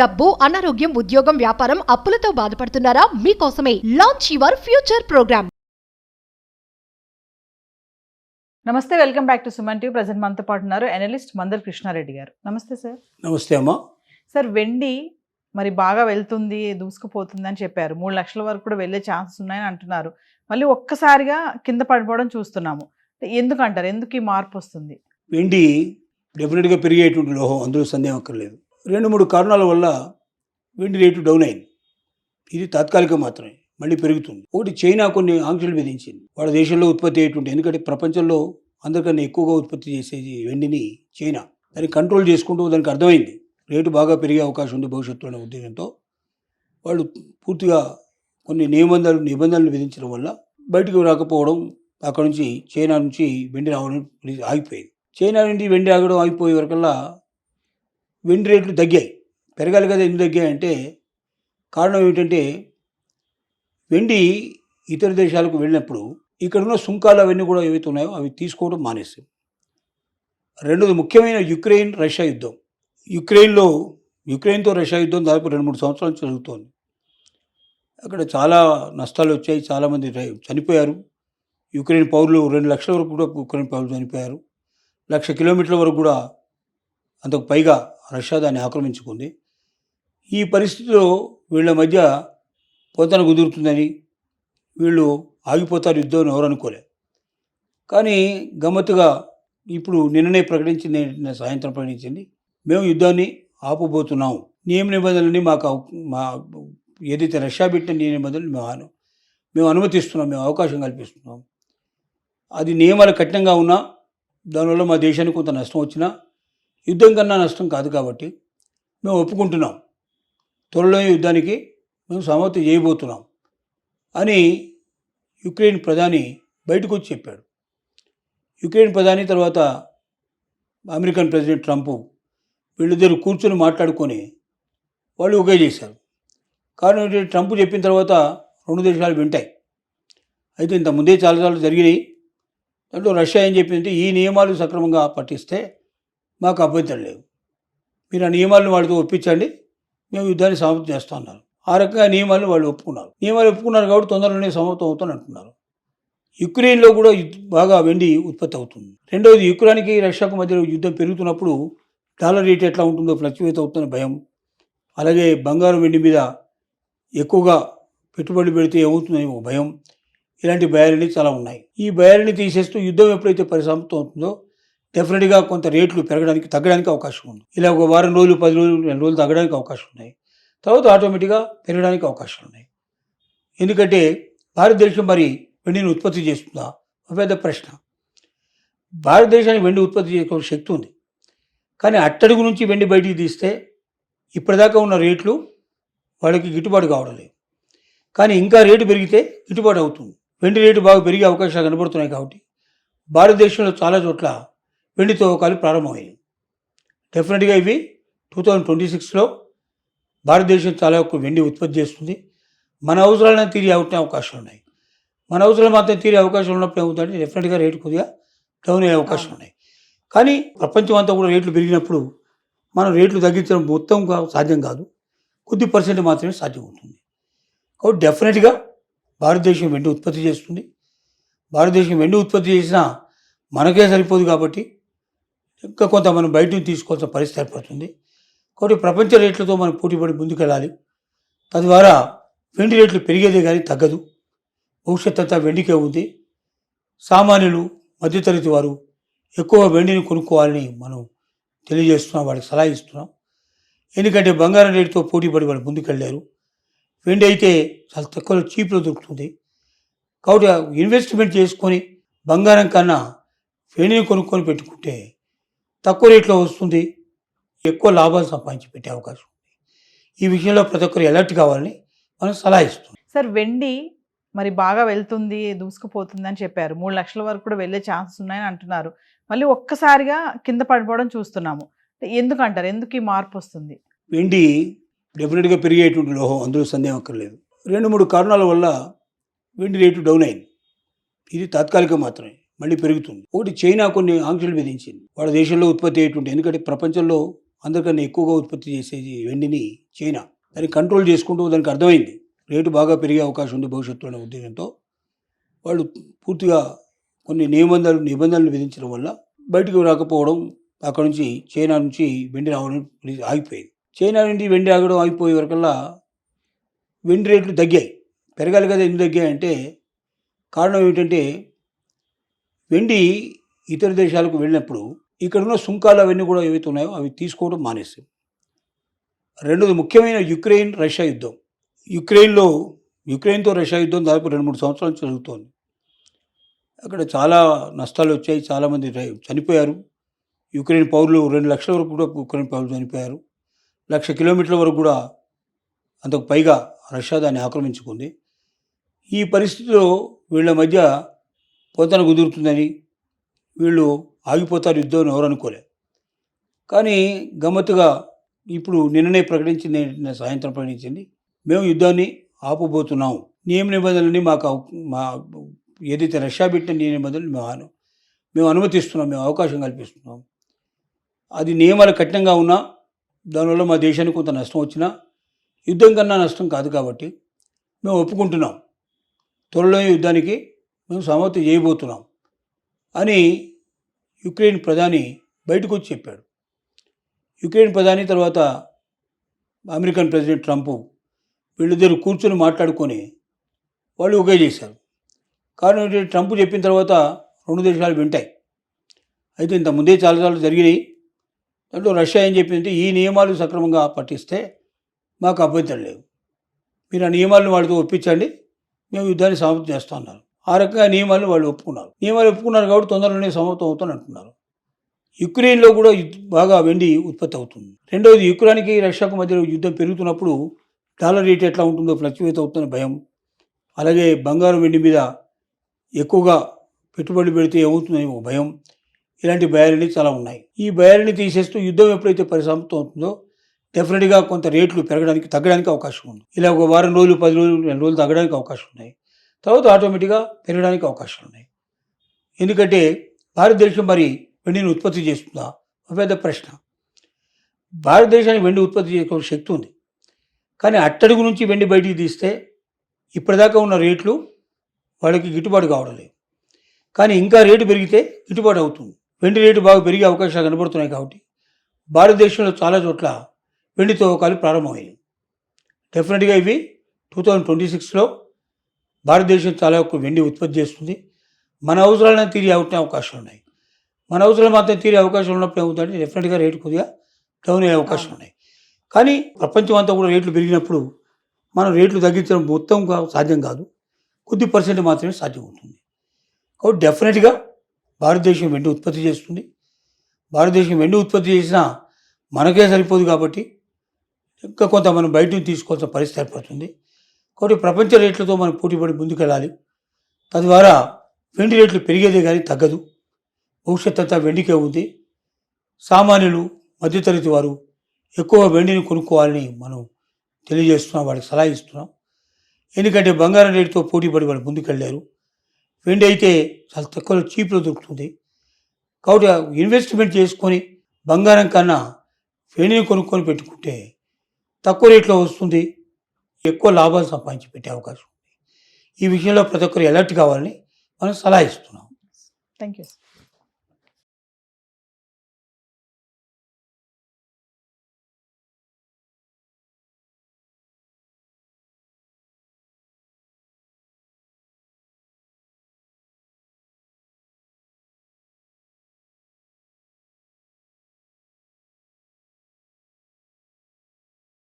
డబ్బు, అనారోగ్యం, ఉద్యోగం, వ్యాపారం, అప్పులతో బాధపడుతున్నారా? మీకోసమే లాంచ్ యువర్ ఫ్యూచర్ ప్రోగ్రామ్. నమస్తే, welcome back to Suman TV. Present మనతో పాటు ఉన్నారు అనలిస్ట్ మందల్ కృష్ణారెడ్డి గారు. నమస్తే సార్. నమస్తే అమ్మా. సార్, వెండి మరి బాగా వెళ్తుంది, దూసుకుపోతుంది అని చెప్పారు. 3 లక్షల వరకు కూడా వెళ్ళే ఛాన్సెస్ ఉన్నాయని అంటున్నారు. మళ్ళీ ఒక్కసారిగా కింద పడిపోవడం చూస్తున్నాము. ఎందుకంటారు, ఎందుకు ఈ మార్పు వస్తుంది? వెండి డెఫినెట్గా పెరిగేటువంటి లోహం, అందులో సందేహం అక్కర్లేదు. 2-3 కారణాల వల్ల వెండి రేటు డౌన్ అయింది. ఇది తాత్కాలికం మాత్రమే, మళ్ళీ పెరుగుతుంది. ఒకటి, చైనా కొన్ని ఆంక్షలు విధించింది వాళ్ళ దేశంలో ఉత్పత్తి అయ్యేటువంటి. ఎందుకంటే ప్రపంచంలో అందరికన్నా ఎక్కువగా ఉత్పత్తి చేసేది వెండిని చైనా. దాన్ని కంట్రోల్ చేసుకుంటూ దానికి అర్థమైంది రేటు బాగా పెరిగే అవకాశం ఉంది భవిష్యత్తులో అనే ఉద్దేశంతో వాళ్ళు పూర్తిగా కొన్ని నిబంధనలు విధించడం వల్ల బయటకు రాకపోవడం, అక్కడ నుంచి చైనా నుంచి వెండి రావడం ఆగిపోయింది. చైనా నుండి వెండి ఆగడం ఆగిపోయే వరకల్లా వెండి రేట్లు తగ్గాయి. పెరగాలి కదా, ఎందుకు తగ్గాయంటే కారణం ఏమిటంటే వెండి ఇతర దేశాలకు వెళ్ళినప్పుడు ఇక్కడున్న సుంకాలు అవన్నీ కూడా ఏవైతే ఉన్నాయో అవి తీసుకోవడం మానేస్తాయి. రెండోది, ముఖ్యమైన రష్యా యుద్ధం. యుక్రెయిన్తో రష్యా యుద్ధం దాదాపు 2-3 సంవత్సరాలు జరుగుతోంది. అక్కడ చాలా నష్టాలు వచ్చాయి, చాలామంది చనిపోయారు. యుక్రెయిన్ పౌరులు 2 లక్షల వరకు కూడా యుక్రెయిన్ పౌరులు చనిపోయారు. 1,00,000 కిలోమీటర్ల వరకు కూడా అంతకు పైగా రష్యా దాన్ని ఆక్రమించుకుంది. ఈ పరిస్థితిలో వీళ్ళ మధ్య పొంతన కుదురుతుందని, వీళ్ళు ఆగిపోతారు యుద్ధం ఎవరు అనుకోలే. కానీ గమ్మత్తుగా ఇప్పుడు నిన్ననే ప్రకటించింది, సాయంత్రం ప్రకటించింది, మేము యుద్ధాన్ని ఆపబోతున్నాం. నియమ నిబంధనలని మా ఏదైతే రష్యా పెట్టిన నియమ నిబంధనలు మేము అనుమతిస్తున్నాం, మేము అవకాశం కల్పిస్తున్నాం. అది నియమాలు కఠినంగా ఉన్నా దానివల్ల మా దేశానికి కొంత నష్టం వచ్చినా యుద్ధం కన్నా నష్టం కాదు కాబట్టి మేము ఒప్పుకుంటున్నాం. త్వరలో యుద్ధానికి మేము సమ్మతి చేయబోతున్నాం అని యుక్రెయిన్ ప్రధాని బయటకు వచ్చి చెప్పాడు. యుక్రెయిన్ ప్రధాని తర్వాత అమెరికన్ ప్రెసిడెంట్ ట్రంప్ వీళ్ళిద్దరు కూర్చొని మాట్లాడుకొని వాళ్ళు ఒకే చేశారు. కారణం ఏంటంటే ట్రంప్ చెప్పిన తర్వాత 2 దేశాలు వింటాయి. అయితే ఇంత ముందే చాలాసార్లు జరిగినాయి. దాంట్లో రష్యా ఏం చెప్పిందంటే, ఈ నియమాలు సక్రమంగా పట్టిస్తే మాకు అభ్యంతరం లేదు, మీరు ఆ నియమాలను వాళ్ళతో ఒప్పించండి, మేము యుద్ధాన్ని సమాప్తం చేస్తాం అన్నారు. ఆ రకంగా నియమాలను వాళ్ళు ఒప్పుకున్నారు కాబట్టి తొందరలోనే సమాప్తం అవుతాను అంటున్నారు. యుక్రెయిన్లో కూడా బాగా వెండి ఉత్పత్తి అవుతుంది. రెండవది, యుక్రెయిన్కి రష్యాకు మధ్య యుద్ధం పెరుగుతున్నప్పుడు డాలర్ రేట్ ఎట్లా ఉంటుందో ఫ్లక్చువేట్ అవుతుందని భయం. అలాగే బంగారం వెండి మీద ఎక్కువగా పెట్టుబడి పెడితే ఏమవుతుందని ఒక భయం. ఇలాంటి భయాలని చాలా ఉన్నాయి. ఈ భయాలని తీసేస్తూ యుద్ధం ఎప్పుడైతే పరిసమాప్తం అవుతుందో డెఫినెట్గా కొంత రేట్లు తగ్గడానికి అవకాశం ఉంది. ఇలా ఒక వారం రోజులు, 10 రోజులు, 2 రోజులు తగ్గడానికి అవకాశం ఉన్నాయి. తర్వాత ఆటోమేటిక్గా పెరగడానికి అవకాశాలు ఉన్నాయి. ఎందుకంటే భారతదేశం మరి వెండిని ఉత్పత్తి చేస్తుందా ఒక పెద్ద ప్రశ్న. భారతదేశానికి వెండి ఉత్పత్తి చేసుకోవాల్సిన శక్తి ఉంది. కానీ అట్టడుగు నుంచి వెండి బయటికి తీస్తే ఇప్పటిదాకా ఉన్న రేట్లు వాళ్ళకి గిట్టుబాటు కావడం లేదు. కానీ ఇంకా రేటు పెరిగితే గిట్టుబాటు అవుతుంది. వెండి రేటు బాగా పెరిగే అవకాశాలు కనబడుతున్నాయి. కాబట్టి భారతదేశంలో చాలా చోట్ల వెండి తవ్వకాలు ప్రారంభమయ్యాయి. డెఫినెట్గా ఇవి 2026లో భారతదేశం చాలా ఎక్కువ వెండి ఉత్పత్తి చేస్తుంది. మన అవసరాలను తీరే అవకాశాలు ఉన్నాయి. మన అవసరాలు మాత్రం తీరే అవకాశం ఉన్నప్పుడు ఏమవుతుందంటే డెఫినెట్గా రేటు కొద్దిగా డౌన్ అయ్యే అవకాశం ఉన్నాయి. కానీ ప్రపంచం అంతా కూడా రేట్లు పెరిగినప్పుడు మనం రేట్లు తగ్గించడం మొత్తం సాధ్యం కాదు, కొద్ది % మాత్రమే సాధ్యమవుతుంది. కాబట్టి డెఫినెట్గా భారతదేశం వెండి ఉత్పత్తి చేస్తుంది. భారతదేశం వెండి ఉత్పత్తి చేసినా మనకే సరిపోదు కాబట్టి ఇంకా కొంత మనం బయట నుంచి తీసుకోవాల్సిన పరిస్థితి ఏర్పడుతుంది. కాబట్టి ప్రపంచ రేట్లతో మనం పోటీపడి ముందుకెళ్ళాలి. తద్వారా వెండి రేట్లు పెరిగేదే కానీ తగ్గదు. భవిష్యత్ అంతా వెండికే ఉంది. సామాన్యులు, మధ్యతరగతి వారు ఎక్కువ వెండిని కొనుక్కోవాలని మనం తెలియజేస్తున్నాం, వాళ్ళకి సలహా ఇస్తున్నాం. ఎందుకంటే బంగారం రేటుతో పోటీపడి వాళ్ళు ముందుకెళ్ళారు. వెండి అయితే చాలా తక్కువ చీప్లో దొరుకుతుంది. కాబట్టి ఇన్వెస్ట్మెంట్ చేసుకొని బంగారం కన్నా వెండిని కొనుక్కొని పెట్టుకుంటే తక్కువ రేట్లో వస్తుంది, ఎక్కువ లాభాలు సంపాదించి పెట్టే అవకాశం ఉంది. ఈ విషయంలో ప్రతి ఒక్కరు అలర్ట్ కావాలని మనం సలహా ఇస్తున్నాం. సార్, వెండి మరి బాగా వెళ్తుంది, దూసుకుపోతుంది అని చెప్పారు. 3 లక్షల వరకు కూడా వెళ్ళే ఛాన్సెస్ ఉన్నాయని అంటున్నారు. మళ్ళీ ఒక్కసారిగా కింద పడిపోవడం చూస్తున్నాము. ఎందుకంటారు, ఎందుకు ఈ మార్పు వస్తుంది? వెండి డెఫినెట్గా పెరిగేటువంటి లోహం, అందులో సందేహం అక్కర్లేదు. 2-3 కారణాల వల్ల వెండి రేటు డౌన్ అయింది. ఇది తాత్కాలికం మాత్రమే, మళ్ళీ పెరుగుతుంది. ఒకటి, చైనా కొన్ని ఆంక్షలు విధించింది వాళ్ళ దేశంలో ఉత్పత్తి అయ్యేటువంటి. ఎందుకంటే ప్రపంచంలో అందరికన్నా ఎక్కువగా ఉత్పత్తి చేసేది వెండిని చైనా. దాన్ని కంట్రోల్ చేసుకుంటూ దానికి అర్థమైంది రేటు బాగా పెరిగే అవకాశం ఉంది భవిష్యత్తులో అనే ఉద్దేశంతో వాళ్ళు పూర్తిగా కొన్ని నిబంధనలు విధించడం వల్ల బయటకు రాకపోవడం, అక్కడ నుంచి చైనా నుంచి వెండి రావడం ఆగిపోయింది. చైనా నుండి వెండి ఆగడం ఆగిపోయే వరకల్లా వెండి రేట్లు తగ్గాయి. పెరగాలి కదా, ఎందుకు తగ్గాయంటే కారణం ఏమిటంటే వెండి ఇతర దేశాలకు వెళ్ళినప్పుడు ఇక్కడున్న సుంకాలు అవన్నీ కూడా ఏవైతే ఉన్నాయో అవి తీసుకోవడం మానేస్తాయి. రెండోది ముఖ్యమైన యుక్రెయిన్ రష్యా యుద్ధం. యుక్రెయిన్తో రష్యా యుద్ధం దాదాపు 2-3 సంవత్సరాలు జరుగుతోంది. అక్కడ చాలా నష్టాలు వచ్చాయి, చాలామంది చనిపోయారు. యుక్రెయిన్ పౌరులు 2 లక్షల వరకు కూడా యుక్రెయిన్ పౌరులు చనిపోయారు. 1,00,000 కిలోమీటర్ల వరకు కూడా అంతకు పైగా రష్యా దాన్ని ఆక్రమించుకుంది. ఈ పరిస్థితిలో వీళ్ళ మధ్య పొంతన కుదురుతుందని, వీళ్ళు ఆగిపోతారు యుద్ధం ఎవరు అనుకోలే. కానీ గమ్మత్తుగా ఇప్పుడు నిన్ననే ప్రకటించింది, సాయంత్రం ప్రకటించింది, మేము యుద్ధాన్ని ఆపబోతున్నాం. నియమ నిబంధనలని మా ఏదైతే రష్యా పెట్టిన నియమ నిబంధనలు మేము అనుమతిస్తున్నాం, మేము అవకాశం కల్పిస్తున్నాం. అది నియమాలు కఠినంగా ఉన్నా దానివల్ల మా దేశానికి కొంత నష్టం వచ్చినా యుద్ధం కన్నా నష్టం కాదు కాబట్టి మేము ఒప్పుకుంటున్నాం. త్వరలో యుద్ధానికి మేము సమ్మతి చేయబోతున్నాం అని యుక్రెయిన్ ప్రధాని బయటకు వచ్చి చెప్పాడు. యుక్రెయిన్ ప్రధాని తర్వాత అమెరికన్ ప్రెసిడెంట్ ట్రంప్ వీళ్ళిద్దరు కూర్చొని మాట్లాడుకొని వాళ్ళు ఒకే చేశారు. కారణం ఏంటంటే ట్రంప్ చెప్పిన తర్వాత 2 దేశాలు వింటాయి. అయితే ఇంత ముందే చాలాసార్లు జరిగినాయి. దాంట్లో రష్యా ఏం చెప్పిందంటే ఈ నియమాలు సక్రమంగా పట్టిస్తే మాకు అభ్యంతరం లేదు, మీరు ఆ నియమాలను వాళ్ళతో ఒప్పించండి, మేము యుద్ధాన్ని సమాప్తం చేస్తాం అన్నారు. ఆ రకంగా నియమాలను వాళ్ళు ఒప్పుకున్నారు కాబట్టి తొందరలోనే సమాప్తం అవుతాను అంటున్నారు. యుక్రెయిన్లో కూడా బాగా వెండి ఉత్పత్తి అవుతుంది. రెండవది, యుక్రెయిన్కి రష్యాకు మధ్య యుద్ధం పెరుగుతున్నప్పుడు డాలర్ రేట్ ఎట్లా ఉంటుందో ఫ్లక్చువేట్ అవుతుందని భయం, అలాగే బంగారం వెండి మీద ఎక్కువగా పెట్టుబడి పెడితే ఏమవుతుందని ఒక భయం, ఇలాంటి భయాలని చాలా ఉన్నాయి. ఈ భయాలని తీసేస్తూ యుద్ధం ఎప్పుడైతే పరిసమాప్తం అవుతుందో డెఫినెట్గా కొంత రేట్లు తగ్గడానికి అవకాశం ఉంది. ఇలా ఒక వారం రోజులు, 10 రోజులు, 2 రోజులు తగ్గడానికి అవకాశం ఉన్నాయి. తర్వాత ఆటోమేటిక్గా పెరగడానికి అవకాశాలు ఉన్నాయి. ఎందుకంటే భారతదేశం మరి వెండిని ఉత్పత్తి చేస్తుందా ఒక పెద్ద ప్రశ్న. భారతదేశానికి వెండి ఉత్పత్తి చేసే శక్తి ఉంది, కానీ అట్టడుగు నుంచి వెండి బయటికి తీస్తే ఇప్పటిదాకా ఉన్న రేట్లు వాళ్ళకి గిట్టుబాటు కావడం లేదు. కానీ ఇంకా రేటు పెరిగితే గిట్టుబాటు అవుతుంది. వెండి రేటు బాగా పెరిగే అవకాశాలు కనబడుతున్నాయి కాబట్టి భారతదేశంలో చాలా చోట్ల వెండి తవ్వకాలు ప్రారంభమయ్యాయి. డెఫినెట్గా ఇవి 2026లో భారతదేశం చాలా ఎక్కువ వెండి ఉత్పత్తి చేస్తుంది. మన అవసరాలను తీరే అవకాశాలు ఉన్నాయి. మన అవసరాలు మాత్రం తీరే అవకాశం ఉన్నప్పుడు ఏమవుతుందంటే డెఫినెట్గా రేటు కొద్దిగా డౌన్ అయ్యే అవకాశం ఉన్నాయి. కానీ ప్రపంచం అంతా కూడా రేట్లు పెరిగినప్పుడు మనం రేట్లు తగ్గించడం మొత్తం సాధ్యం కాదు, కొద్ది % మాత్రమే సాధ్యమవుతుంది. కాబట్టి డెఫినెట్గా భారతదేశం వెండి ఉత్పత్తి చేస్తుంది. భారతదేశం వెండి ఉత్పత్తి చేసినా మనకే సరిపోదు కాబట్టి ఇంకా కొంత మనం బయట నుంచి తీసుకోవాల్సిన పరిస్థితి ఏర్పడుతుంది. కాబట్టి ప్రపంచ రేట్లతో మనం పోటీపడి ముందుకెళ్ళాలి. తద్వారా వెండి రేట్లు పెరిగేదే కానీ తగ్గదు. భవిష్యత్ అంతా వెండికే ఉంది. సామాన్యులు, మధ్యతరగతి వారు ఎక్కువ వెండిని కొనుక్కోవాలని మనం తెలియజేస్తున్నాం, వాళ్ళకి సలహా ఇస్తున్నాం. ఎందుకంటే బంగారం రేటుతో పోటీపడి వాళ్ళు ముందుకెళ్ళారు. వెండి అయితే చాలా తక్కువ చీప్లో దొరుకుతుంది. కాబట్టి ఇన్వెస్ట్మెంట్ చేసుకొని బంగారం కన్నా వెండిని కొనుక్కొని పెట్టుకుంటే తక్కువ రేట్లో వస్తుంది, ఎక్కువ లాభాలు సంపాదించి పెట్టే అవకాశం ఉంది. ఈ విషయంలో ప్రతి ఒక్కరు అలర్ట్ కావాలని మనం సలహా ఇస్తున్నాం. Thank you.